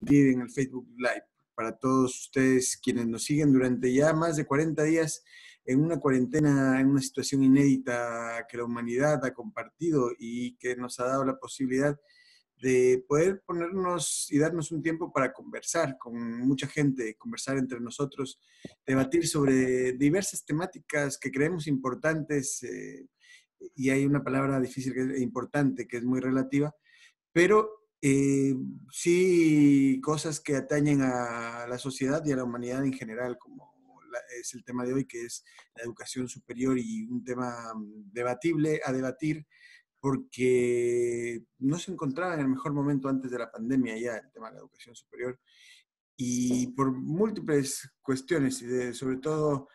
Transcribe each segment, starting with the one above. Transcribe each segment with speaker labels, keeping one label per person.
Speaker 1: en el Facebook Live. Para todos ustedes quienes nos siguen durante ya más de 40 días en una cuarentena, en una situación inédita que la humanidad ha compartido y que nos ha dado la posibilidad de poder ponernos y darnos un tiempo para conversar con mucha gente, conversar entre nosotros, debatir sobre diversas temáticas que creemos importantes, y hay una palabra difícil que es importante, que es muy relativa, pero sí cosas que atañen a la sociedad y a la humanidad en general, como es el tema de hoy, que es la educación superior y un tema debatible a debatir porque no se encontraba en el mejor momento antes de la pandemia ya el tema de la educación superior y por múltiples cuestiones, sobre todo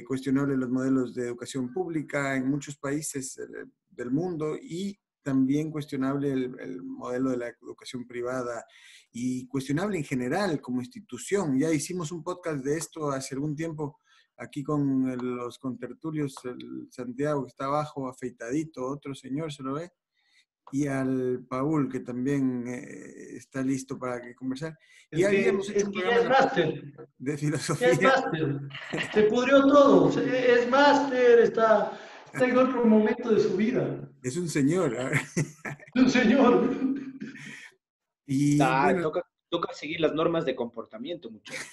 Speaker 1: cuestionables los modelos de educación pública en muchos países del mundo y también cuestionable el modelo de la educación privada y cuestionable en general como institución. Ya hicimos un podcast de esto hace algún tiempo aquí con los contertulios, el Santiago que está abajo, afeitadito, otro señor, se lo ve, y al Paul, que también está listo para conversar. Y habíamos hecho
Speaker 2: Es
Speaker 1: un
Speaker 2: que ya
Speaker 1: programa
Speaker 2: es máster.
Speaker 1: de
Speaker 2: Ya es
Speaker 1: filosofía.
Speaker 2: máster. Se pudrió todo. Es máster, está en otro momento de su vida.
Speaker 1: Es un señor.
Speaker 2: Un señor.
Speaker 1: Y bueno,
Speaker 3: Toca seguir las normas de comportamiento, muchachos.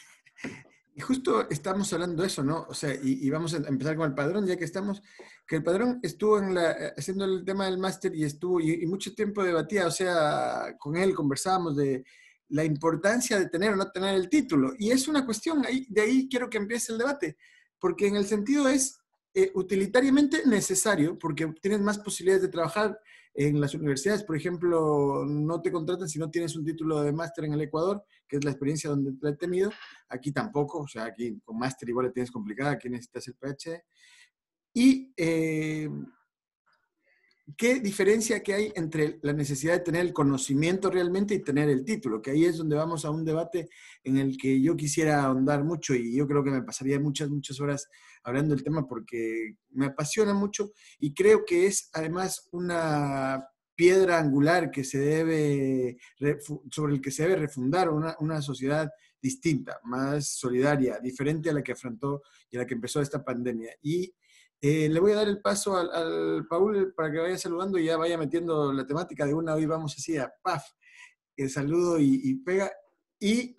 Speaker 1: y justo estamos hablando de eso, ¿no? O sea, y vamos a empezar con el padrón, ya que estamos, que el padrón estuvo haciendo el tema del máster y estuvo, y mucho tiempo debatía, o sea, con él conversábamos de la importancia de tener o no tener el título. Y es una cuestión, de ahí quiero que empiece el debate, porque en el sentido es utilitariamente necesario, porque tienes más posibilidades de trabajar en las universidades. Por ejemplo, no te contratan si no tienes un título de máster en el Ecuador, que es la experiencia donde la he tenido. Aquí tampoco, o sea, aquí con máster igual la tienes complicada, aquí necesitas el PhD. Y ¿qué diferencia que hay entre la necesidad de tener el conocimiento realmente y tener el título? Que ahí es donde vamos a un debate en el que yo quisiera ahondar mucho y yo creo que me pasaría muchas horas hablando del tema porque me apasiona mucho y creo que es además una piedra angular que se debe, sobre el que se debe refundar una sociedad distinta, más solidaria, diferente a la que afrontó y a la que empezó esta pandemia. Y le voy a dar el paso al Paul para que vaya saludando y ya vaya metiendo la temática de una. Hoy vamos así a paf, el saludo y pega. Y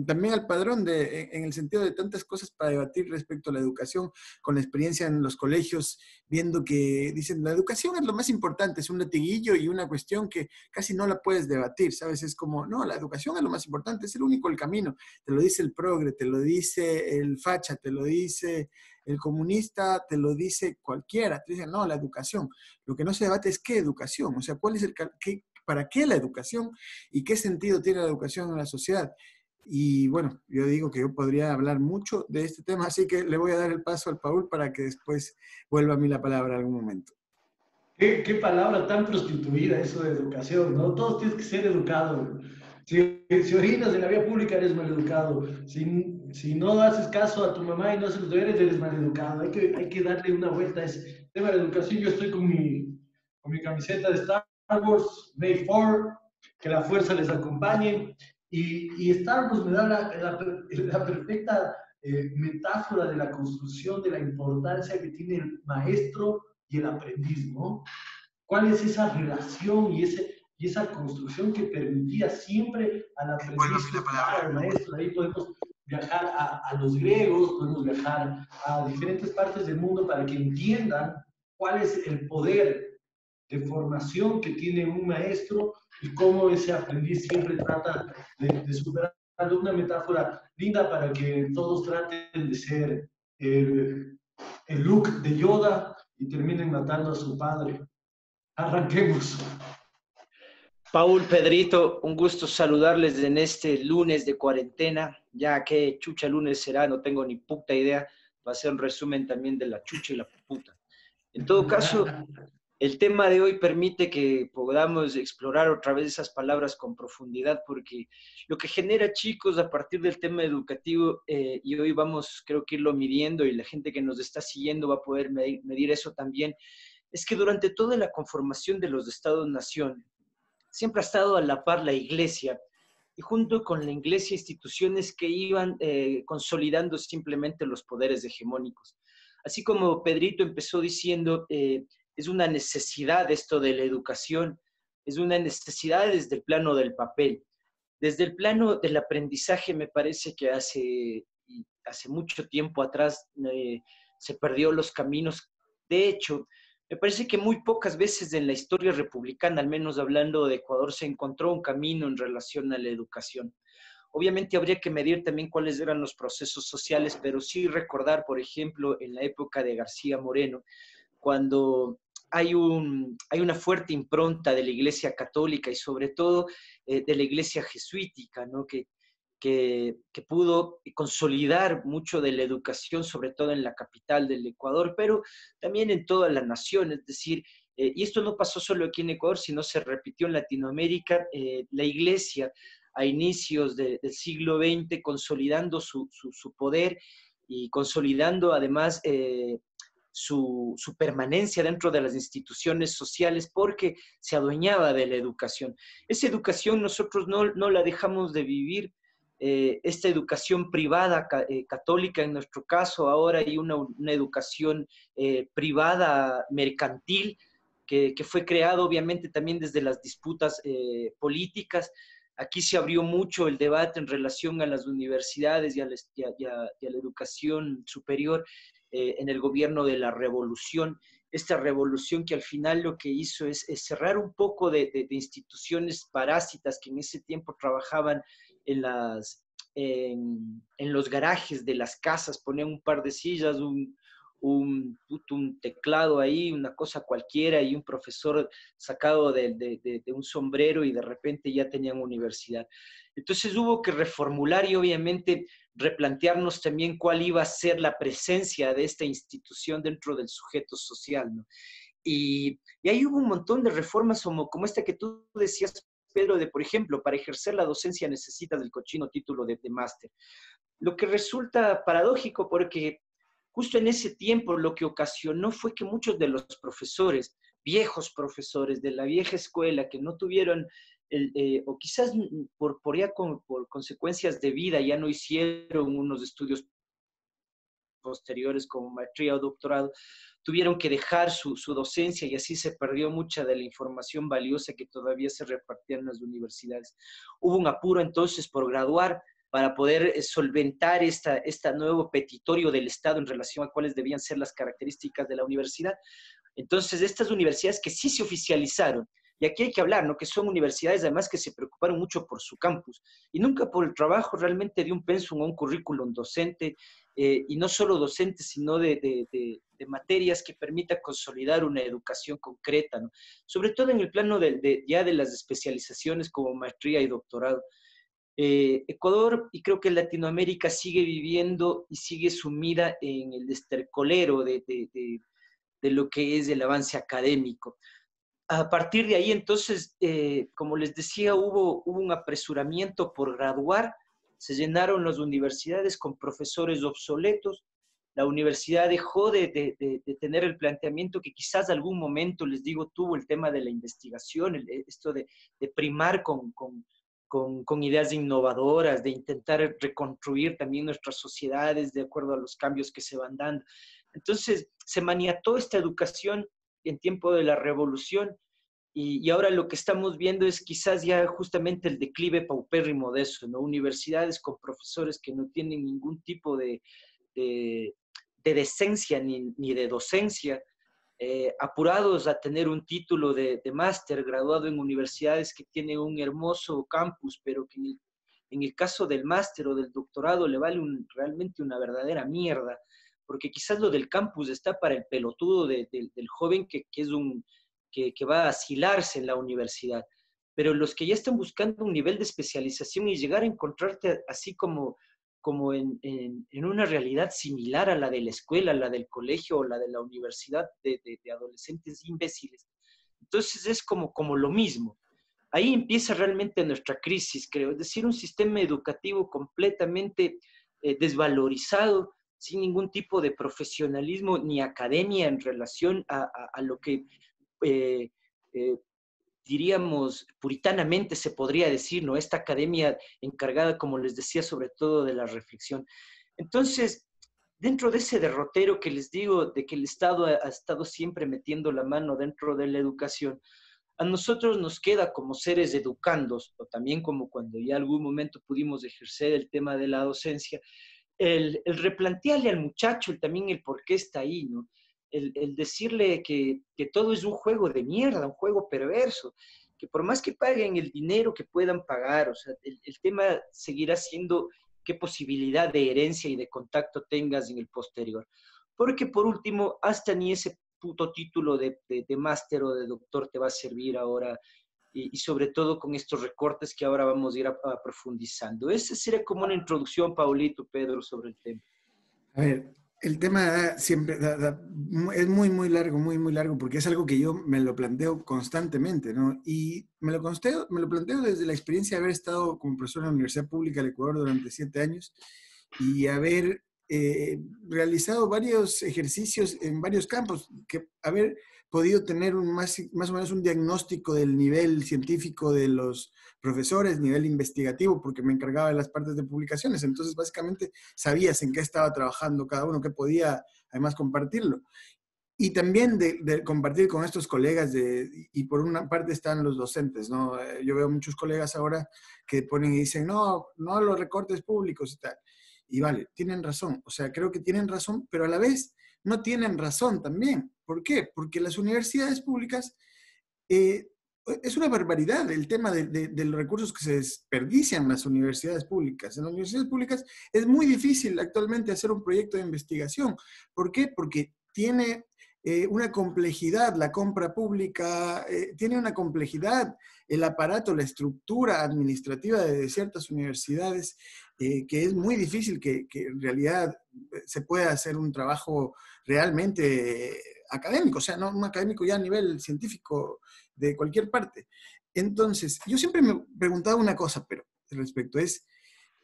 Speaker 1: también al padrón en el sentido de tantas cosas para debatir respecto a la educación, con la experiencia en los colegios, viendo que dicen la educación es lo más importante, es un latiguillo y una cuestión que casi no la puedes debatir, ¿sabes? Es como, no, la educación es lo más importante, es el único el camino. Te lo dice el progre, te lo dice el facha, te lo dice el comunista, te lo dice cualquiera. Te dicen, no, la educación. Lo que no se debate es qué educación, o sea, cuál es ¿para qué la educación y qué sentido tiene la educación en la sociedad? Y bueno, yo digo que yo podría hablar mucho de este tema, así que le voy a dar el paso al Paul para que después vuelva a mí la palabra en algún momento.
Speaker 2: Qué palabra tan prostituida eso de educación, ¿no? Todos tienes que ser educado. Si orinas en la vía pública, eres maleducado. Si no haces caso a tu mamá y no haces los deberes, eres maleducado. Hay que darle una vuelta a ese tema de educación. Yo estoy con mi camiseta de Star Wars, May 4, que la fuerza les acompañe. Y Star Wars me da la perfecta metáfora de la construcción, de la importancia que tiene el maestro y el aprendiz, ¿no? ¿Cuál es esa relación y esa construcción que permitía siempre al aprendiz al maestro? Ahí podemos viajar a los griegos, podemos viajar a diferentes partes del mundo para que entiendan cuál es el poder de formación que tiene un maestro y cómo ese aprendiz siempre trata de superar. Una metáfora linda para que todos traten de ser el look de Yoda y terminen matando a su padre. Arranquemos.
Speaker 3: Paul, Pedrito, un gusto saludarles en este lunes de cuarentena. Ya que chucha lunes será, no tengo ni puta idea. Va a ser un resumen también de la chucha y la puta. En todo caso, el tema de hoy permite que podamos explorar otra vez esas palabras con profundidad, porque lo que genera, chicos, a partir del tema educativo, y hoy vamos, creo que irlo midiendo y la gente que nos está siguiendo va a poder medir eso también, es que durante toda la conformación de los estados-nación, siempre ha estado a la par la iglesia y junto con la Iglesia instituciones que iban consolidando simplemente los poderes hegemónicos. Así como Pedrito empezó diciendo, es una necesidad esto de la educación, es una necesidad desde el plano del papel. Desde el plano del aprendizaje me parece que hace mucho tiempo atrás se perdió los caminos. De hecho, me parece que muy pocas veces en la historia republicana, al menos hablando de Ecuador, se encontró un camino en relación a la educación. Obviamente habría que medir también cuáles eran los procesos sociales, pero sí recordar, por ejemplo, en la época de García Moreno, cuando hay una fuerte impronta de la Iglesia Católica y sobre todo de la Iglesia jesuítica, ¿no? que pudo consolidar mucho de la educación, sobre todo en la capital del Ecuador, pero también en toda la nación. Es decir, y esto no pasó solo aquí en Ecuador, sino se repitió en Latinoamérica. La Iglesia a inicios del siglo XX, consolidando su poder y consolidando además su permanencia dentro de las instituciones sociales porque se adueñaba de la educación. Esa educación nosotros no la dejamos de vivir. Esta educación privada católica en nuestro caso, ahora hay una educación privada mercantil que fue creada obviamente también desde las disputas políticas. Aquí se abrió mucho el debate en relación a las universidades y a la educación superior en el gobierno de la revolución. Esta revolución que al final lo que hizo es cerrar un poco de instituciones parásitas que en ese tiempo trabajaban en los garajes de las casas, ponían un par de sillas, un teclado ahí, una cosa cualquiera, y un profesor sacado de un sombrero y de repente ya tenían universidad. Entonces hubo que reformular y obviamente replantearnos también cuál iba a ser la presencia de esta institución dentro del sujeto social, ¿no? Y ahí hubo un montón de reformas como esta que tú decías, Pedro, de, por ejemplo, para ejercer la docencia necesitas del cochino título de máster. Lo que resulta paradójico porque justo en ese tiempo lo que ocasionó fue que muchos de los profesores, viejos profesores de la vieja escuela, que no tuvieron, o quizás por consecuencias de vida, ya no hicieron unos estudios posteriores como maestría o doctorado, tuvieron que dejar su docencia y así se perdió mucha de la información valiosa que todavía se repartía en las universidades. Hubo un apuro entonces por graduar para poder solventar este nuevo petitorio del Estado en relación a cuáles debían ser las características de la universidad. Entonces, estas universidades que sí se oficializaron, y aquí hay que hablar, ¿no? Que son universidades además que se preocuparon mucho por su campus y nunca por el trabajo realmente de un pensum o un currículum docente, y no solo docente, sino de materias que permita consolidar una educación concreta, ¿no? Sobre todo en el plano ya de las especializaciones como maestría y doctorado. Ecuador y creo que Latinoamérica sigue viviendo y sigue sumida en el estercolero de lo que es el avance académico. A partir de ahí, entonces, como les decía, hubo un apresuramiento por graduar, se llenaron las universidades con profesores obsoletos, la universidad dejó de tener el planteamiento que quizás algún momento, les digo, tuvo el tema de la investigación, esto de primar con ideas innovadoras, de intentar reconstruir también nuestras sociedades de acuerdo a los cambios que se van dando. Entonces, se maniató esta educación en tiempo de la revolución y ahora lo que estamos viendo es quizás ya justamente el declive paupérrimo de eso, ¿no? Universidades con profesores que no tienen ningún tipo de decencia ni de docencia, apurados a tener un título de máster, graduado en universidades que tienen un hermoso campus, pero que en el caso del máster o del doctorado le vale realmente una verdadera mierda, porque quizás lo del campus está para el pelotudo del joven que va a asilarse en la universidad, pero los que ya están buscando un nivel de especialización y llegar a encontrarte así como en una realidad similar a la de la escuela, la del colegio o la de la universidad de adolescentes imbéciles. Entonces es como lo mismo. Ahí empieza realmente nuestra crisis, creo, es decir, un sistema educativo completamente desvalorizado, sin ningún tipo de profesionalismo ni academia en relación a lo que diríamos, puritanamente se podría decir, ¿no? Esta academia encargada, como les decía, sobre todo de la reflexión. Entonces, dentro de ese derrotero que les digo, de que el Estado ha estado siempre metiendo la mano dentro de la educación, a nosotros nos queda como seres educandos, o también como cuando ya algún momento pudimos ejercer el tema de la docencia, el replantearle al muchacho también el por qué está ahí, ¿no? El decirle que todo es un juego de mierda, un juego perverso, que por más que paguen el dinero que puedan pagar, o sea, el tema seguirá siendo qué posibilidad de herencia y de contacto tengas en el posterior. Porque por último, hasta ni ese puto título de máster o de doctor te va a servir ahora y sobre todo con estos recortes que ahora vamos a ir a profundizando. Esa sería como una introducción, Paulito, Pedro, sobre el tema.
Speaker 1: A ver, el tema siempre es muy, muy largo, porque es algo que yo me lo planteo constantemente, ¿no? Y me lo planteo desde la experiencia de haber estado como profesor en la Universidad Pública del Ecuador durante 7 años y haber realizado varios ejercicios en varios campos, que haber podido tener más o menos un diagnóstico del nivel científico de los profesores, nivel investigativo, porque me encargaba de las partes de publicaciones. Entonces, básicamente, sabías en qué estaba trabajando cada uno, que podía además compartirlo. Y también de compartir con estos colegas, y por una parte están los docentes, ¿no? Yo veo muchos colegas ahora que ponen y dicen, no, no los recortes públicos y tal. Y vale, tienen razón, o sea, creo que tienen razón, pero a la vez no tienen razón también. ¿Por qué? Porque las universidades públicas, eh, es una barbaridad el tema de los recursos que se desperdician en las universidades públicas. En las universidades públicas es muy difícil actualmente hacer un proyecto de investigación. ¿Por qué? Porque tiene una complejidad, la compra pública, tiene una complejidad, el aparato, la estructura administrativa de ciertas universidades, que es muy difícil que en realidad se pueda hacer un trabajo realmente académico, o sea, no un académico ya a nivel científico de cualquier parte. Entonces, yo siempre me he preguntado una cosa, pero respecto es,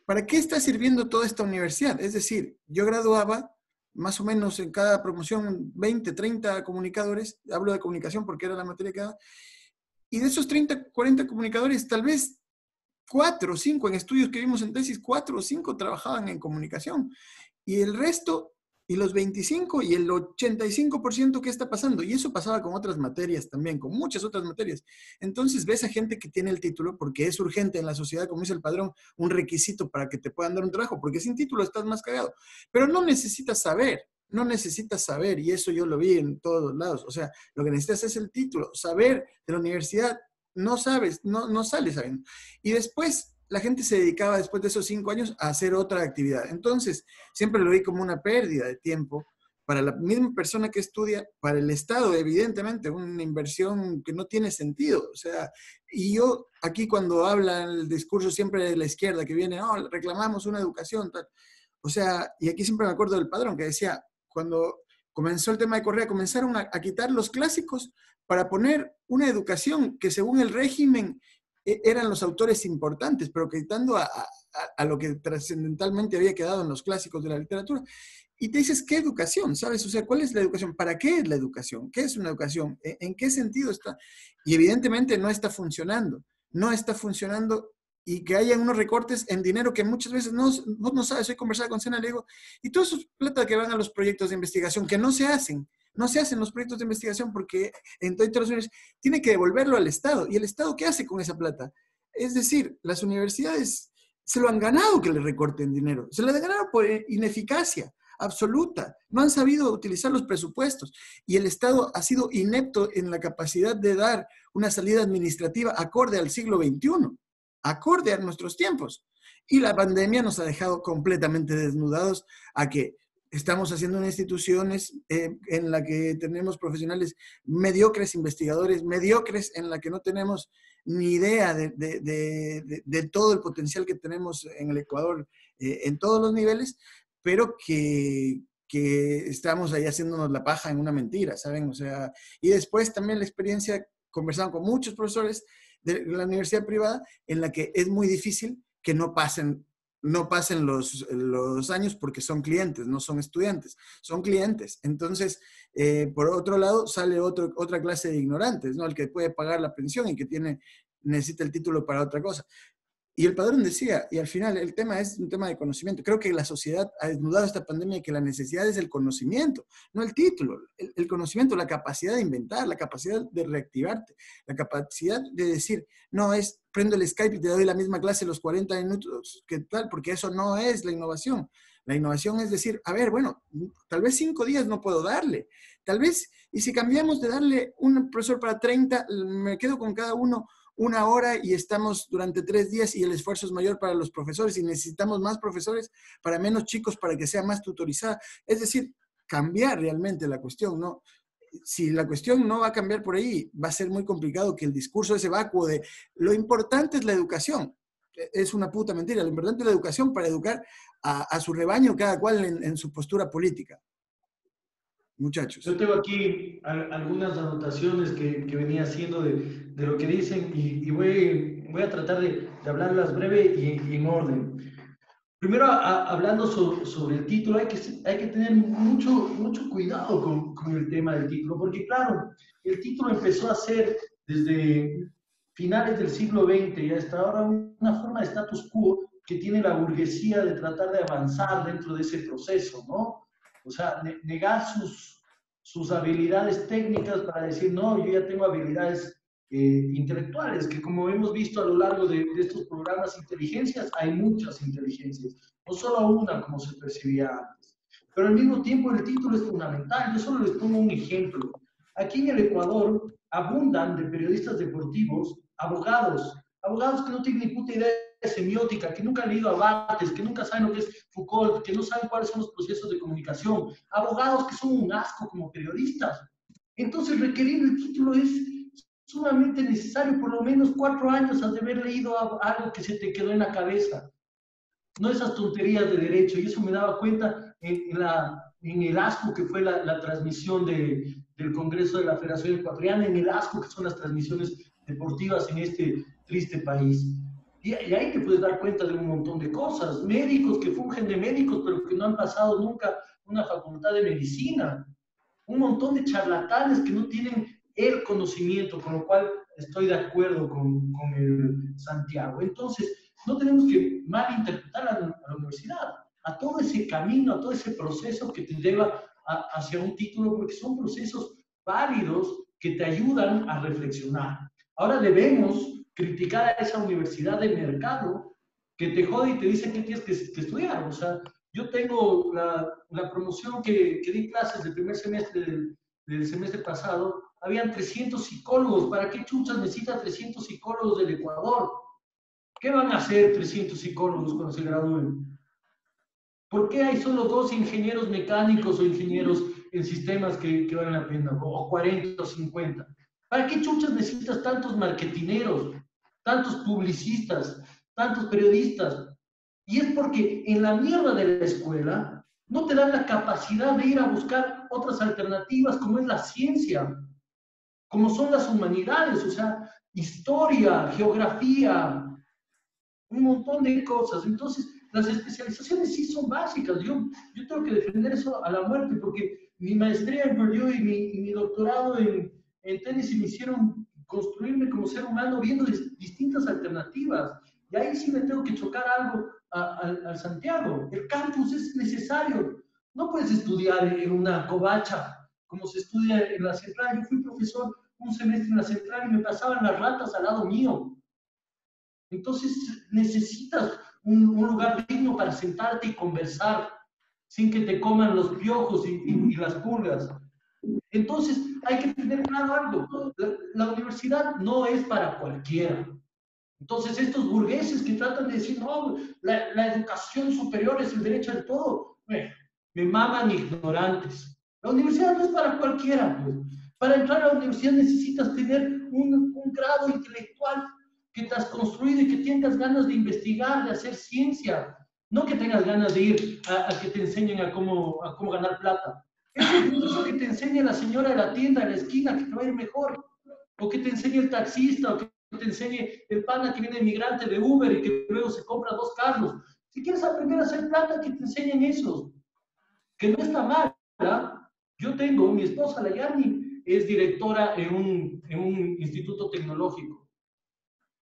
Speaker 1: ¿para qué está sirviendo toda esta universidad? Es decir, yo graduaba más o menos en cada promoción 20, 30 comunicadores, hablo de comunicación porque era la materia que daba, y de esos 30, 40 comunicadores, tal vez 4 o 5 en estudios que vimos en tesis, 4 o 5 trabajaban en comunicación. Y el resto, y los 25 y el 85%, ¿qué está pasando? Y eso pasaba con otras materias también, con muchas otras materias. Entonces ves a gente que tiene el título porque es urgente en la sociedad, como dice el padrón, un requisito para que te puedan dar un trabajo, porque sin título estás más cagado. Pero no necesitas saber, no necesitas saber, y eso yo lo vi en todos lados. O sea, lo que necesitas es el título, saber de la universidad. No sabes, no sales sabiendo. Y después la gente se dedicaba después de esos 5 años a hacer otra actividad. Entonces, siempre lo vi como una pérdida de tiempo para la misma persona que estudia, para el Estado, evidentemente, una inversión que no tiene sentido. O sea, y yo aquí cuando habla el discurso siempre de la izquierda, que viene, no, reclamamos una educación, tal. O sea, y aquí siempre me acuerdo del padrón que decía, cuando comenzó el tema de Correa, comenzaron a quitar los clásicos para poner una educación que según el régimen eran los autores importantes, pero quitando a lo que trascendentalmente había quedado en los clásicos de la literatura. Y te dices, ¿qué educación? ¿Sabes? O sea, ¿cuál es la educación? ¿Para qué es la educación? ¿Qué es una educación? ¿En qué sentido está? Y evidentemente no está funcionando. No está funcionando, y que haya unos recortes en dinero que muchas veces vos no sabes. Hoy conversaba con Sena, le digo, y todos esos plata que van a los proyectos de investigación, que no se hacen los proyectos de investigación porque en todas las universidades tiene que devolverlo al Estado. ¿Y el Estado qué hace con esa plata? Es decir, las universidades se lo han ganado que le recorten dinero. Se lo han ganado por ineficacia absoluta. No han sabido utilizar los presupuestos. Y el Estado ha sido inepto en la capacidad de dar una salida administrativa acorde al siglo XXI, acorde a nuestros tiempos. Y la pandemia nos ha dejado completamente desnudados a que estamos haciendo unas instituciones en la que tenemos profesionales mediocres, investigadores mediocres, en la que no tenemos ni idea de todo el potencial que tenemos en el Ecuador en todos los niveles, pero que estamos ahí haciéndonos la paja en una mentira, ¿saben? O sea, y después también la experiencia, conversando con muchos profesores de la universidad privada, en la que es muy difícil que no pasen no pasen los años porque son clientes, no son estudiantes, son clientes. Entonces, por otro lado, sale otra clase de ignorantes, ¿no? El que puede pagar la pensión y que necesita el título para otra cosa. Y el padrón decía, y al final el tema es un tema de conocimiento. Creo que la sociedad ha desnudado esta pandemia y que la necesidad es el conocimiento, no el título. El conocimiento, la capacidad de inventar, la capacidad de reactivarte, la capacidad de decir, no prendo el Skype y te doy la misma clase los 40 minutos, ¿qué tal? Porque eso no es la innovación. La innovación es decir, a ver, bueno, tal vez 5 días no puedo darle. Tal vez, y si cambiamos de darle un profesor para 30, me quedo con cada uno 1 hora y estamos durante 3 días y el esfuerzo es mayor para los profesores y necesitamos más profesores para menos chicos para que sea más tutorizada. Es decir, cambiar realmente la cuestión, ¿no? Si la cuestión no va a cambiar por ahí, va a ser muy complicado que el discurso ese vacuo de lo importante es la educación. Es una puta mentira. Lo importante es la educación para educar a su rebaño, cada cual en su postura política. Muchachos.
Speaker 2: Yo tengo aquí algunas anotaciones que venía haciendo de lo que dicen y voy a tratar de hablarlas breve y en orden. Primero, hablando sobre el título, hay que tener mucho cuidado con el tema del título, porque claro, el título empezó a ser desde finales del siglo XX y hasta ahora una forma de status quo que tiene la burguesía de tratar de avanzar dentro de ese proceso, ¿no? O sea, negar sus habilidades técnicas para decir, no, yo ya tengo habilidades intelectuales, que como hemos visto a lo largo de estos programas inteligencias, hay muchas inteligencias, no solo una como se percibía antes. Pero al mismo tiempo el título es fundamental. Yo solo les pongo un ejemplo. Aquí en el Ecuador abundan de periodistas deportivos, abogados que no tienen ni puta idea de semiótica, que nunca han leído a Barthes, que nunca saben lo que es Foucault, que no saben cuáles son los procesos de comunicación, abogados que son un asco como periodistas. Entonces requerir el título es sumamente necesario, por lo menos 4 años has de haber leído algo que se te quedó en la cabeza. No esas tonterías de derecho, y eso me daba cuenta en el ASCO, que fue la transmisión del Congreso de la Federación Ecuatoriana, en el ASCO, que son las transmisiones deportivas en este triste país. Y ahí te puedes dar cuenta de un montón de cosas. Médicos que fungen de médicos, pero que no han pasado nunca una facultad de medicina. Un montón de charlatanes que no tienen el conocimiento, con lo cual estoy de acuerdo con el Santiago. Entonces, no tenemos que malinterpretar a la universidad, a todo ese camino, a todo ese proceso que te lleva hacia un título, porque son procesos válidos que te ayudan a reflexionar. Ahora debemos criticar a esa universidad de mercado que te jode y te dice que tienes que estudiar. O sea, yo tengo la promoción que di clases del primer semestre del semestre pasado, habían 300 psicólogos. ¿Para qué chuchas necesita 300 psicólogos del Ecuador? ¿Qué van a hacer 300 psicólogos cuando se gradúen? ¿Por qué hay solo 2 ingenieros mecánicos o ingenieros en sistemas que valen la pena? O 40 o 50. ¿Para qué chuchas necesitas tantos marketineros, tantos publicistas, tantos periodistas? Y es porque en la mierda de la escuela no te dan la capacidad de ir a buscar otras alternativas como es la ciencia, como son las humanidades, o sea, historia, geografía, un montón de cosas. Entonces, las especializaciones sí son básicas. Yo tengo que defender eso a la muerte, porque mi maestría en Purdue y mi doctorado en Tennessee me hicieron construirme como ser humano viendo distintas alternativas. Y ahí sí me tengo que chocar algo al Santiago. El campus es necesario. No puedes estudiar en una covacha como se estudia en la central. Yo fui profesor un semestre en la central y me pasaban las ratas al lado mío. Entonces necesitas un lugar digno para sentarte y conversar sin que te coman los piojos y las pulgas. Entonces hay que tener claro algo. La universidad no es para cualquiera. Entonces estos burgueses que tratan de decir, no, la educación superior es el derecho de todo, me maman ignorantes. La universidad no es para cualquiera. Pues. Para entrar a la universidad necesitas tener un grado intelectual que te has construido y que tengas ganas de investigar, de hacer ciencia, no que tengas ganas de ir a que te enseñen a cómo ganar plata. Eso que te enseñe la señora de la tienda, de la esquina, que te va a ir mejor, o que te enseñe el taxista, o que te enseñe el pana que viene migrante de Uber y que luego se compra 2 carros. Si quieres aprender a hacer plata, que te enseñen eso. Que no está mal, ¿verdad? Yo tengo, mi esposa, la Yani, es directora en un instituto tecnológico.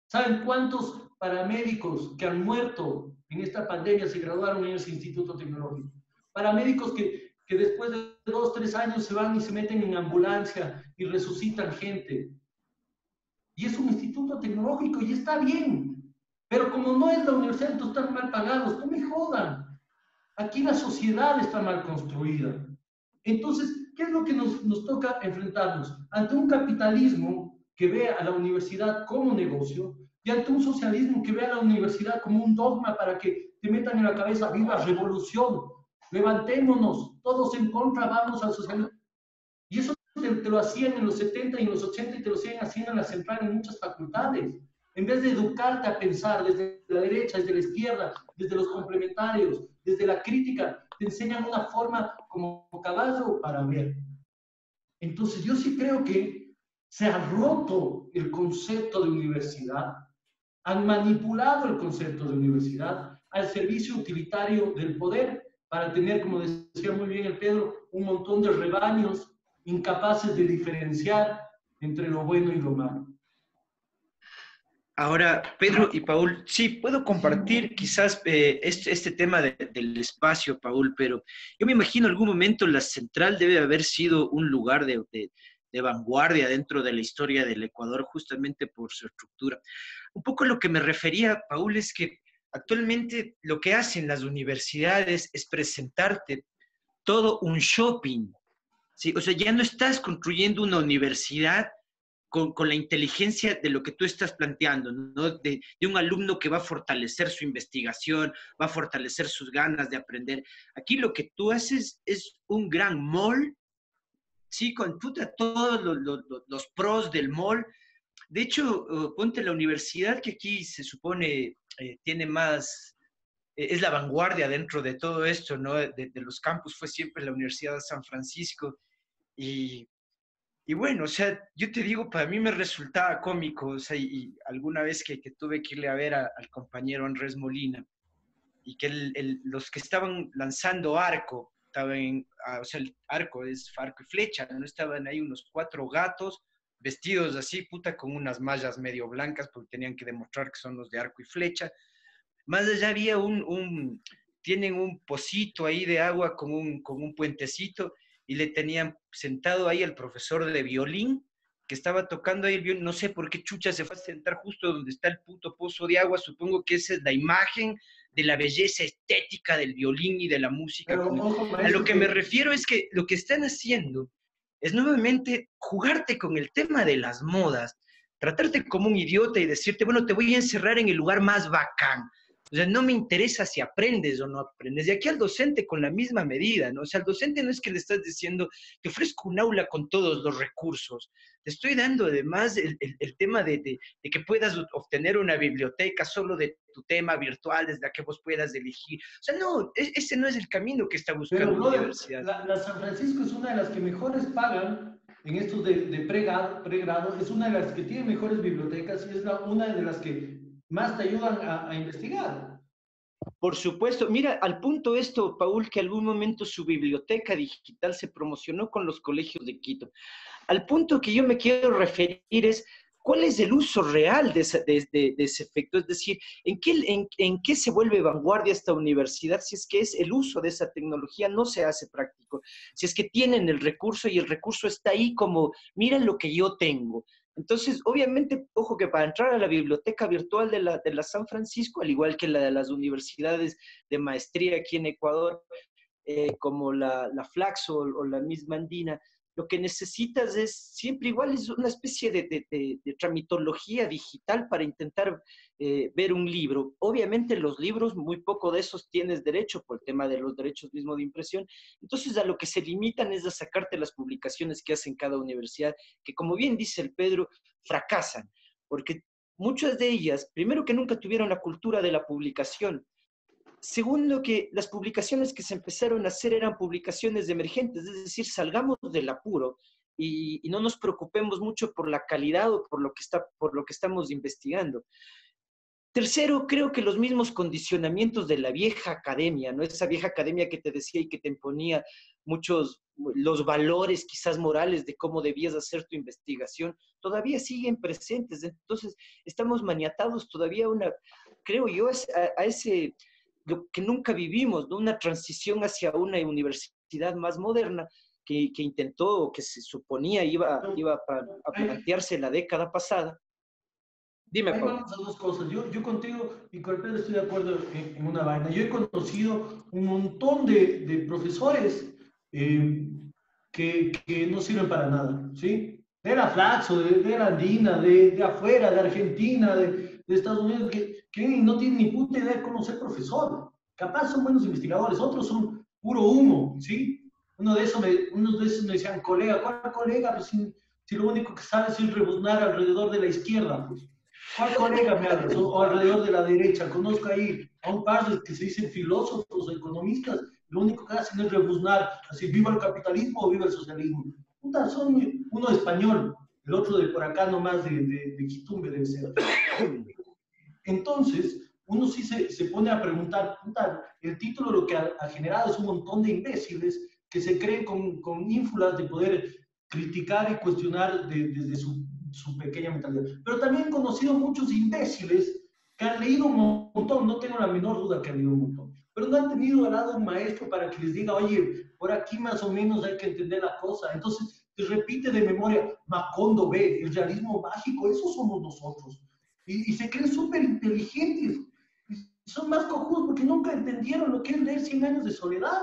Speaker 2: ¿Saben cuántos paramédicos que han muerto en esta pandemia se graduaron en ese instituto tecnológico? Paramédicos que después de 2, 3 años se van y se meten en ambulancia y resucitan gente. Y es un instituto tecnológico y está bien. Pero como no es la universidad, entonces están mal pagados. No me jodan. Aquí la sociedad está mal construida. Entonces, ¿qué es lo que nos toca enfrentarnos? Ante un capitalismo que ve a la universidad como negocio y ante un socialismo que ve a la universidad como un dogma para que te metan en la cabeza, viva revolución, levantémonos, todos en contra, vamos al socialismo. Y eso te lo hacían en los 70 y en los 80 y te lo siguen haciendo en la central en muchas facultades. En vez de educarte a pensar desde la derecha, desde la izquierda, desde los complementarios, desde la crítica, te enseñan una forma como caballo para ver. Entonces yo sí creo que se ha roto el concepto de universidad, han manipulado el concepto de universidad al servicio utilitario del poder para tener, como decía muy bien el Pedro, un montón de rebaños incapaces de diferenciar entre lo bueno y lo malo.
Speaker 3: Ahora, Pedro y Paul, sí, puedo compartir quizás este tema del espacio, Paul, pero yo me imagino en algún momento la central debe haber sido un lugar de vanguardia dentro de la historia del Ecuador, justamente por su estructura. Un poco lo que me refería, Paul, es que actualmente lo que hacen las universidades es presentarte todo un shopping, ¿sí? O sea, ya no estás construyendo una universidad con la inteligencia de lo que tú estás planteando, ¿no? De un alumno que va a fortalecer su investigación, va a fortalecer sus ganas de aprender. Aquí lo que tú haces es un gran mall, ¿sí? Con puta, todos los pros del mall. De hecho, ponte la universidad que aquí se supone tiene más, es la vanguardia dentro de todo esto, ¿no? De los campus fue siempre la Universidad de San Francisco. Y bueno, o sea, yo te digo, para mí me resultaba cómico, o sea, y alguna vez que tuve que irle a ver al compañero Andrés Molina, y que los que estaban lanzando arco, o sea, el arco es arco y flecha, ¿no? Estaban ahí unos 4 gatos vestidos así, puta, con unas mallas medio blancas, porque tenían que demostrar que son los de arco y flecha. Más allá había tienen un pocito ahí de agua con un puentecito, y le tenían sentado ahí al profesor de violín, que estaba tocando ahí el violín, no sé por qué chucha se fue a sentar justo donde está el puto pozo de agua, supongo que esa es la imagen de la belleza estética del violín y de la música.
Speaker 2: Pero, ojo,
Speaker 3: A
Speaker 2: maestro,
Speaker 3: lo que me refiero es que lo que están haciendo es nuevamente jugarte con el tema de las modas, tratarte como un idiota y decirte, bueno, te voy a encerrar en el lugar más bacán. O sea, no me interesa si aprendes o no aprendes. Y aquí al docente con la misma medida, ¿no? O sea, al docente no es que le estás diciendo, te ofrezco un aula con todos los recursos. Te estoy dando además el tema de que puedas obtener una biblioteca solo de tu tema virtual, desde la que vos puedas elegir. O sea, no, ese no es el camino que está buscando
Speaker 2: pero
Speaker 3: la
Speaker 2: brother,
Speaker 3: universidad.
Speaker 2: la San Francisco es una de las que mejores pagan en estos de pregrado, es una de las que tiene mejores bibliotecas y es una de las que más te ayudan a investigar.
Speaker 3: Por supuesto, mira, al punto esto, Paul, que algún momento su biblioteca digital se promocionó con los colegios de Quito. Al punto que yo me quiero referir es, ¿cuál es el uso real de ese efecto? Es decir, ¿en qué se vuelve vanguardia esta universidad si es que es el uso de esa tecnología no se hace práctico? Si es que tienen el recurso y el recurso está ahí como, miren lo que yo tengo. Entonces, obviamente, ojo que para entrar a la biblioteca virtual de la San Francisco, al igual que la de las universidades de maestría aquí en Ecuador, como la Flaxo o la misma Andina, lo que necesitas es siempre igual, es una especie de tramitología digital para intentar ver un libro. Obviamente los libros, muy poco de esos tienes derecho por el tema de los derechos mismos de impresión. Entonces a lo que se limitan es a sacarte las publicaciones que hacen cada universidad, que como bien dice el Pedro, fracasan, porque muchas de ellas, primero que nunca tuvieron la cultura de la publicación. Segundo, que las publicaciones que se empezaron a hacer eran publicaciones emergentes, es decir, salgamos del apuro y no nos preocupemos mucho por la calidad o por lo que estamos investigando. tercero, creo que los mismos condicionamientos de la vieja academia, ¿no? Esa vieja academia que te decía y que te imponía los valores quizás morales de cómo debías hacer tu investigación, todavía siguen presentes. Entonces, estamos maniatados todavía creo yo, a ese, lo que nunca vivimos, ¿no? Una transición hacia una universidad más moderna que intentó, que se suponía iba a plantearse la década pasada. Dime,
Speaker 2: Ahí
Speaker 3: Pablo.
Speaker 2: vamos a dos cosas. Yo contigo y con el Pedro estoy de acuerdo en una vaina. Yo he conocido un montón de profesores que no sirven para nada, ¿sí? De la Flaxo, de la Andina, de afuera, de Argentina, de Estados Unidos, que no tienen ni puta idea de cómo ser profesor. Capaz son buenos investigadores, otros son puro humo, ¿sí? Uno de esos me decían, colega, ¿cuál colega? Pues si lo único que sabe es rebuznar alrededor de la izquierda, pues. ¿Cuál colega me hablas? O alrededor de la derecha. Conozco ahí a un par de que se dicen filósofos o economistas. Lo único que hacen es rebuznar, así, viva el capitalismo o viva el socialismo. Puta, son uno español, el otro de por acá nomás de Quitumbe debe ser. Entonces, uno sí se pone a preguntar, puta, el título lo que ha generado es un montón de imbéciles que se creen con ínfulas de poder criticar y cuestionar desde su pequeña mentalidad. Pero también he conocido muchos imbéciles que han leído un montón, no tengo la menor duda que han leído un montón, pero no han tenido al lado un maestro para que les diga, oye, por aquí más o menos hay que entender la cosa. Entonces, te repite de memoria, Macondo B, el realismo mágico, eso somos nosotros. Y se creen súper inteligentes. Y son más cojudos porque nunca entendieron lo que es leer 100 años de soledad.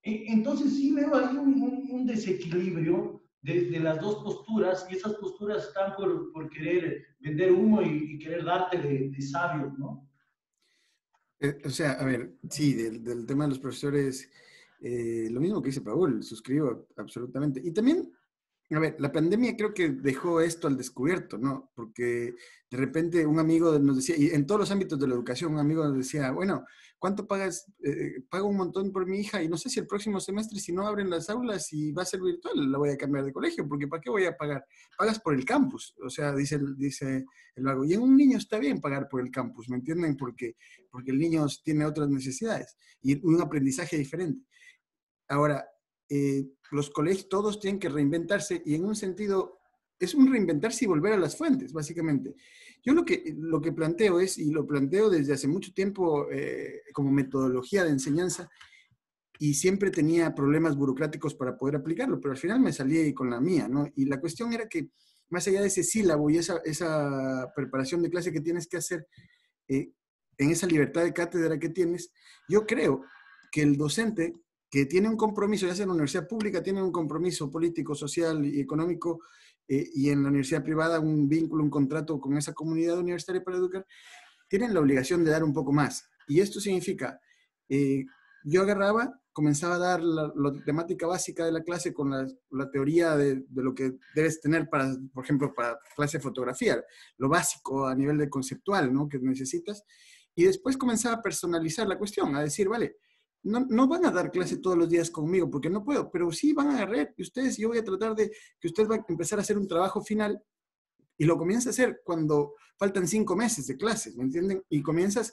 Speaker 2: Entonces sí veo ahí un desequilibrio de las dos posturas, y esas posturas están por querer vender humo y querer darte de sabio, ¿no?
Speaker 1: O sea, a ver, sí, del tema de los profesores, lo mismo que dice Paul, suscribo absolutamente. Y también, a ver, la pandemia creo que dejó esto al descubierto, ¿no? Porque de repente un amigo nos decía, y en todos los ámbitos de la educación, un amigo nos decía, bueno, ¿cuánto pagas? Pago un montón por mi hija y no sé si el próximo semestre, si no abren las aulas y va a ser virtual, la voy a cambiar de colegio, porque ¿para qué voy a pagar? Pagas por el campus, o sea, dice el vago. Y en un niño está bien pagar por el campus, ¿me entienden? Porque el niño tiene otras necesidades y un aprendizaje diferente. Ahora, los colegios todos tienen que reinventarse y en un sentido es un reinventarse y volver a las fuentes, básicamente. Yo lo que planteo es, y lo planteo desde hace mucho tiempo como metodología de enseñanza, y siempre tenía problemas burocráticos para poder aplicarlo, pero al final me salí con la mía, ¿no? Y la cuestión era que más allá de ese sílabo y esa preparación de clase que tienes que hacer, en esa libertad de cátedra que tienes, yo creo que el docente que tiene un compromiso, ya sea en la universidad pública, tiene un compromiso político, social y económico, y en la universidad privada un vínculo, un contrato con esa comunidad universitaria para educar, tienen la obligación de dar un poco más. Y esto significa, yo agarraba, comenzaba a dar la temática básica de la clase con la teoría de lo que debes tener para, por ejemplo, para clase de fotografía, lo básico a nivel de conceptual, ¿no? Que necesitas. Y después comenzaba a personalizar la cuestión, a decir, vale, no van a dar clase todos los días conmigo porque no puedo, pero sí van a agarrar y ustedes, yo voy a tratar de que ustedes van a empezar a hacer un trabajo final y lo comienza a hacer cuando faltan 5 meses de clases, ¿me entienden? Y comienzas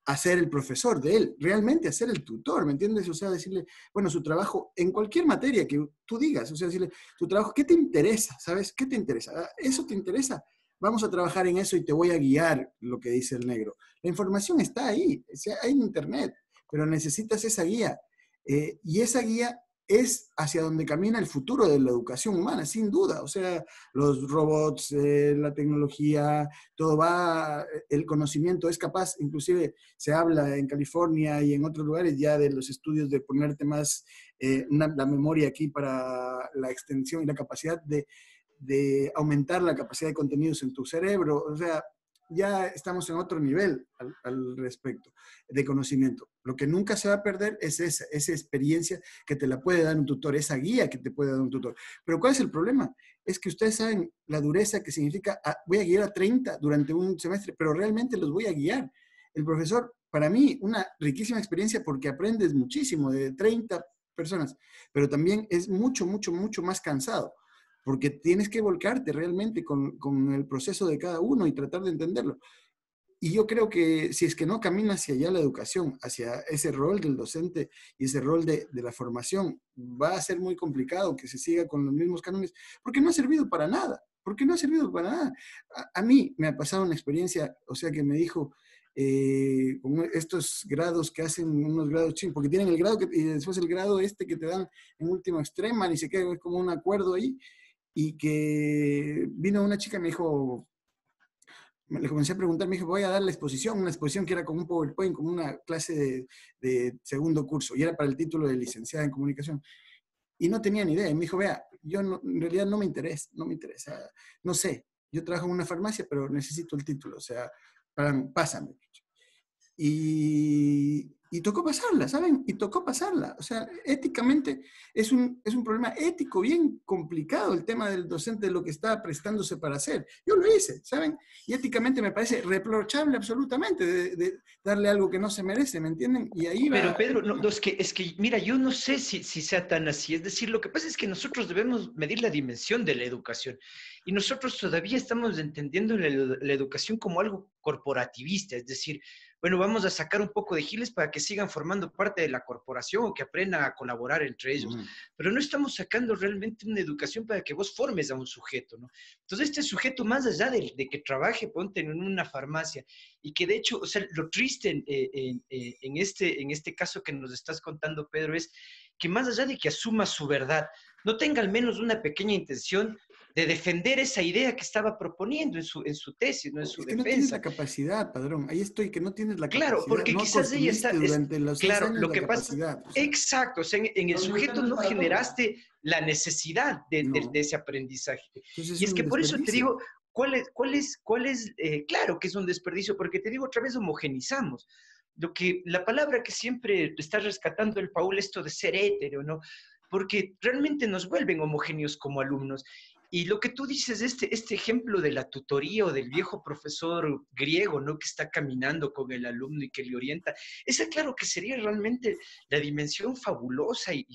Speaker 1: a ser el profesor de él, realmente a ser el tutor, ¿me entiendes? O sea, decirle, bueno, su trabajo en cualquier materia que tú digas, o sea, decirle, tu trabajo, ¿qué te interesa? ¿Sabes? ¿Qué te interesa? ¿Eso te interesa? Vamos a trabajar en eso y te voy a guiar, lo que dice el negro. La información está ahí, o sea, hay en internet, pero necesitas esa guía. Y esa guía es hacia donde camina el futuro de la educación humana, sin duda. O sea, los robots, la tecnología, todo va, el conocimiento es capaz, inclusive se habla en California y en otros lugares ya de los estudios de ponerte más la memoria aquí para la extensión y la capacidad de aumentar la capacidad de contenidos en tu cerebro. O sea, ya estamos en otro nivel al respecto de conocimiento. Lo que nunca se va a perder es esa experiencia que te la puede dar un tutor, esa guía que te puede dar un tutor. Pero ¿cuál es el problema? Es que ustedes saben la dureza que significa, voy a guiar a 30 durante un semestre, pero realmente los voy a guiar. El profesor, para mí, una riquísima experiencia porque aprendes muchísimo de 30 personas, pero también es mucho, mucho, mucho más cansado porque tienes que volcarte realmente con el proceso de cada uno y tratar de entenderlo. Y yo creo que si es que no camina hacia allá la educación, hacia ese rol del docente y ese rol de la formación, va a ser muy complicado que se siga con los mismos cánones, porque no ha servido para nada, porque no ha servido para nada. A mí me ha pasado una experiencia, o sea, que me dijo, con estos grados que hacen unos grados chingos, porque tienen el grado y después el grado este que te dan en última extrema, ni siquiera es como un acuerdo ahí, y que vino una chica y me dijo, le comencé a preguntar, me dijo, voy a dar la exposición, una exposición que era como un PowerPoint, como una clase de segundo curso, y era para el título de licenciada en comunicación. Y no tenía ni idea. Y me dijo, vea, yo no, en realidad no me interesa, no sé, yo trabajo en una farmacia, pero necesito el título, o sea, pásame. Y tocó pasarla, ¿saben? Y tocó pasarla. O sea, éticamente es un problema ético bien complicado el tema del docente, de lo que está prestándose para hacer. Yo lo hice, ¿saben? Y éticamente me parece reprochable absolutamente de darle algo que no se merece, ¿me entienden? Y ahí va...
Speaker 3: Pero Pedro, no, es que, mira, yo no sé si sea tan así. Es decir, lo que pasa es que nosotros debemos medir la dimensión de la educación. Y nosotros todavía estamos entendiendo la educación como algo corporativista. Es decir, bueno, vamos a sacar un poco de giles para que sigan formando parte de la corporación o que aprendan a colaborar entre ellos. Pero no estamos sacando realmente una educación para que vos formes a un sujeto, ¿no? Entonces, este sujeto, más allá de que trabaje, ponte en una farmacia, y que de hecho, o sea, lo triste en este caso que nos estás contando, Pedro, es que más allá de que asuma su verdad, no tenga al menos una pequeña intención de defender esa idea que estaba proponiendo en su tesis, ¿no? En su
Speaker 1: Es que no tienes
Speaker 3: defensa.
Speaker 1: la capacidad, padrón. Ahí estoy, que no tienes la
Speaker 3: Claro,
Speaker 1: capacidad.
Speaker 3: porque
Speaker 1: No
Speaker 3: quizás ella está,
Speaker 1: construiste durante los 6
Speaker 3: claro,
Speaker 1: años
Speaker 3: lo
Speaker 1: la
Speaker 3: que pasa,
Speaker 1: capacidad. O sea,
Speaker 3: exacto, o sea, en el
Speaker 2: La universidad
Speaker 3: sujeto
Speaker 2: no es
Speaker 3: no
Speaker 2: para todos.
Speaker 3: generaste la necesidad de
Speaker 1: no.
Speaker 3: ese aprendizaje.
Speaker 1: Entonces
Speaker 3: Y
Speaker 1: es
Speaker 3: es
Speaker 1: un
Speaker 3: que por eso te
Speaker 1: desperdicio.
Speaker 3: digo, claro que es un desperdicio, porque te digo otra vez, homogenizamos. La palabra que siempre está rescatando el Paul, esto de ser hétero, ¿no? Porque realmente nos vuelven homogéneos como alumnos. Y lo que tú dices, este ejemplo de la tutoría o del viejo profesor griego, ¿no? Que está caminando con el alumno y que le orienta, esa claro que sería realmente la dimensión fabulosa y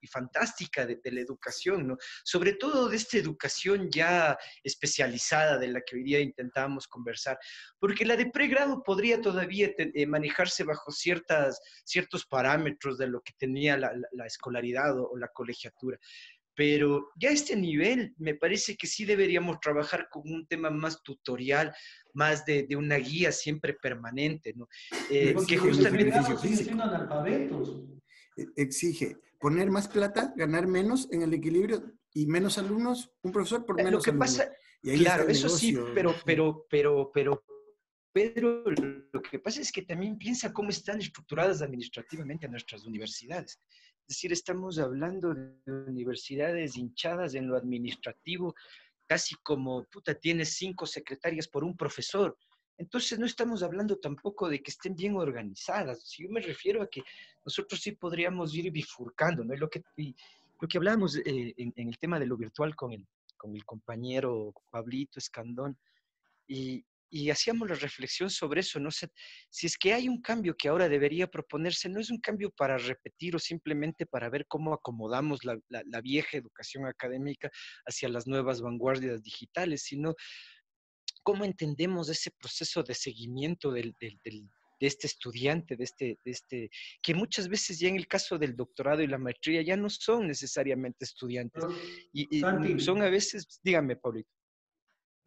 Speaker 3: fantástica de la educación, ¿no? Sobre todo de esta educación ya especializada de la que hoy día intentábamos conversar, porque la de pregrado podría todavía manejarse bajo ciertos parámetros de lo que tenía la escolaridad o la colegiatura. Pero ya a este nivel me parece que sí deberíamos trabajar con un tema más tutorial, más de una guía siempre permanente, ¿no?
Speaker 1: Pero
Speaker 3: Que
Speaker 1: exige un
Speaker 3: justamente,
Speaker 1: sacrificio
Speaker 2: Pregrados siguen siendo
Speaker 1: físico.
Speaker 2: analfabetos.
Speaker 1: Exige poner más plata, ganar menos en el equilibrio y menos alumnos, un profesor por
Speaker 3: lo
Speaker 1: menos
Speaker 3: que
Speaker 1: alumnos.
Speaker 3: pasa,
Speaker 1: Y ahí está
Speaker 3: claro,
Speaker 1: el
Speaker 3: eso sí,
Speaker 1: negocio.
Speaker 3: pero, Pedro, lo que pasa es que también piensa cómo están estructuradas administrativamente nuestras universidades. Es decir, estamos hablando de universidades hinchadas en lo administrativo, casi como, puta, tienes 5 secretarias por un profesor. Entonces no estamos hablando tampoco de que estén bien organizadas. Si yo me refiero a que nosotros sí podríamos ir bifurcando, ¿no? Y lo que hablábamos en el tema de lo virtual con el compañero Pablito Escandón, y hacíamos la reflexión sobre eso, no sé, si es que hay un cambio que ahora debería proponerse, no es un cambio para repetir o simplemente para ver cómo acomodamos la vieja educación académica hacia las nuevas vanguardias digitales, sino cómo entendemos ese proceso de seguimiento de este estudiante, que muchas veces ya en el caso del doctorado y la maestría ya no son necesariamente estudiantes,
Speaker 2: Pero,
Speaker 3: y
Speaker 2: Santi,
Speaker 3: son a veces, dígame, Pablito.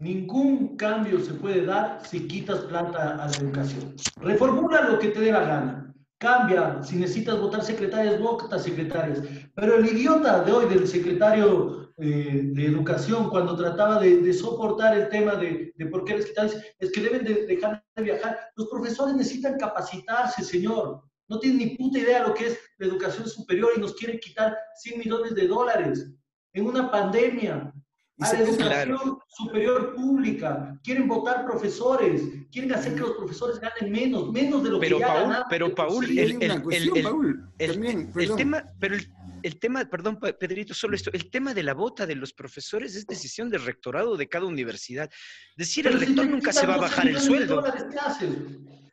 Speaker 2: ningún cambio se puede dar si quitas plata a la educación. Reformula lo que te dé la gana. Cambia. Si necesitas votar secretarias, vota secretarias. Pero el idiota de hoy del secretario de Educación, cuando trataba de soportar el tema de por qué les quitan, es que deben de dejar de viajar. Los profesores necesitan capacitarse, señor. No tienen ni puta idea lo que es la educación superior y nos quieren quitar $100 millones en una pandemia.
Speaker 1: Y
Speaker 2: A la
Speaker 1: se piensa,
Speaker 3: Claro,
Speaker 2: educación superior pública, quieren votar profesores, quieren hacer que los profesores ganen menos de lo que
Speaker 3: pero
Speaker 2: ya
Speaker 3: Paul,
Speaker 2: ganaban de
Speaker 3: pero
Speaker 2: por
Speaker 3: Paul,
Speaker 2: sí.
Speaker 1: ahí hay una cuestión, Paul, también,
Speaker 3: el
Speaker 1: perdón.
Speaker 3: tema, el tema, perdón, Pedrito, solo esto, el tema de la bota de los profesores es decisión del rectorado de cada universidad. Es decir, el
Speaker 2: Pero si
Speaker 3: rector
Speaker 2: te
Speaker 3: nunca se
Speaker 2: quitan
Speaker 3: va a
Speaker 2: 12
Speaker 3: bajar el
Speaker 2: millones de
Speaker 3: sueldo,
Speaker 2: dólares, ¿qué haces?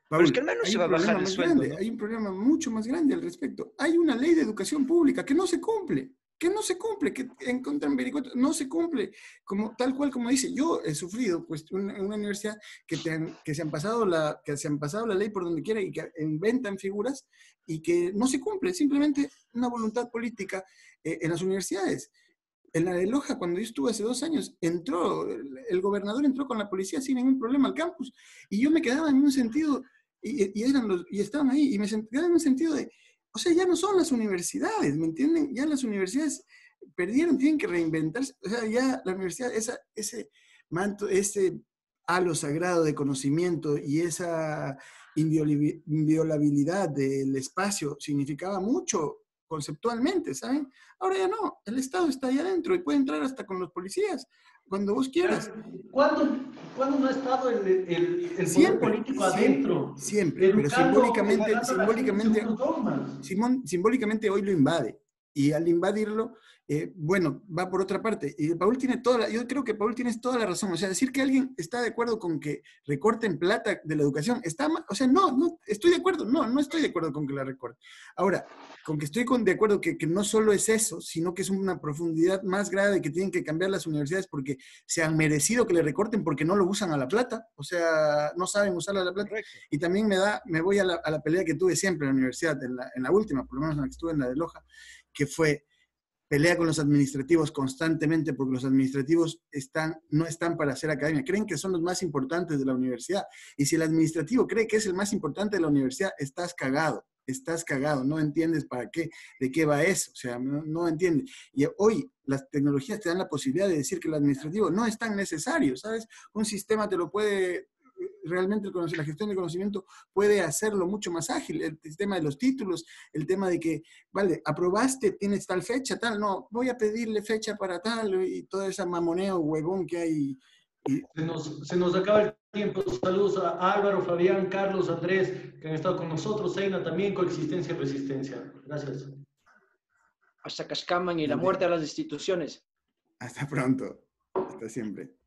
Speaker 3: pero es que
Speaker 1: Paul,
Speaker 3: al menos
Speaker 1: hay
Speaker 3: se
Speaker 1: un
Speaker 3: va a bajar
Speaker 1: problema
Speaker 3: el
Speaker 1: más
Speaker 3: sueldo,
Speaker 1: grande,
Speaker 3: ¿no?
Speaker 1: hay un problema mucho más grande al respecto. Hay una ley de educación pública que no se cumple. que no se cumple, que encuentran vericuetos, no se cumple, como, tal cual como dice. Yo he sufrido pues, en una universidad que se han pasado la ley por donde quiera y que inventan figuras y que no se cumple, simplemente una voluntad política en las universidades. En la de Loja, cuando yo estuve hace 2 años, el gobernador entró con la policía sin ningún problema al campus, y yo me quedaba en un sentido, y estaban ahí, y me quedaba en un sentido de, o sea, ya no son las universidades, ¿me entienden? Ya las universidades perdieron, tienen que reinventarse, o sea, ya la universidad, ese manto, ese halo sagrado de conocimiento y esa inviolabilidad del espacio significaba mucho conceptualmente, ¿saben? Ahora ya no, el Estado está ahí adentro y puede entrar hasta con los policías, cuando vos quieras.
Speaker 2: ¿Cuándo no ha estado el poder
Speaker 1: Siempre,
Speaker 2: político
Speaker 1: siempre,
Speaker 2: adentro,
Speaker 1: siempre, pero
Speaker 2: educando,
Speaker 1: simbólicamente,
Speaker 2: educando a la gente según los dogmas?
Speaker 1: Simbólicamente hoy lo invade. Y al invadirlo, bueno, va por otra parte. Y Paul tiene yo creo que Paul tiene toda la razón. O sea, decir que alguien está de acuerdo con que recorten plata de la educación, está mal. O sea, no, estoy de acuerdo. No estoy de acuerdo con que la recorten. Ahora, con que estoy de acuerdo que no solo es eso, sino que es una profundidad más grave de que tienen que cambiar las universidades porque se han merecido que le recorten porque no lo usan a la plata. O sea, no saben usarla a la plata. Correcto. Y también me voy a la pelea que tuve siempre en la universidad, en la última, por lo menos en la que estuve, en la de Loja, que fue pelea con los administrativos constantemente porque los administrativos no están para hacer academia, creen que son los más importantes de la universidad. Y si el administrativo cree que es el más importante de la universidad, estás cagado, no entiendes para qué, de qué va eso, o sea, no entiendes. Y hoy las tecnologías te dan la posibilidad de decir que el administrativo no es tan necesario, ¿sabes? Un sistema te lo puede... Realmente la gestión del conocimiento puede hacerlo mucho más ágil. El tema de los títulos, el tema de que, vale, aprobaste, tienes tal fecha, tal, no, voy a pedirle fecha para tal, y todo ese mamoneo huevón que hay.
Speaker 2: Se nos acaba el tiempo. Saludos a Álvaro, Fabián, Carlos, Andrés, que han estado con nosotros. Eina también, Coexistencia y Resistencia. Gracias.
Speaker 3: Hasta Cascaman y la muerte a las instituciones.
Speaker 1: Hasta pronto. Hasta siempre.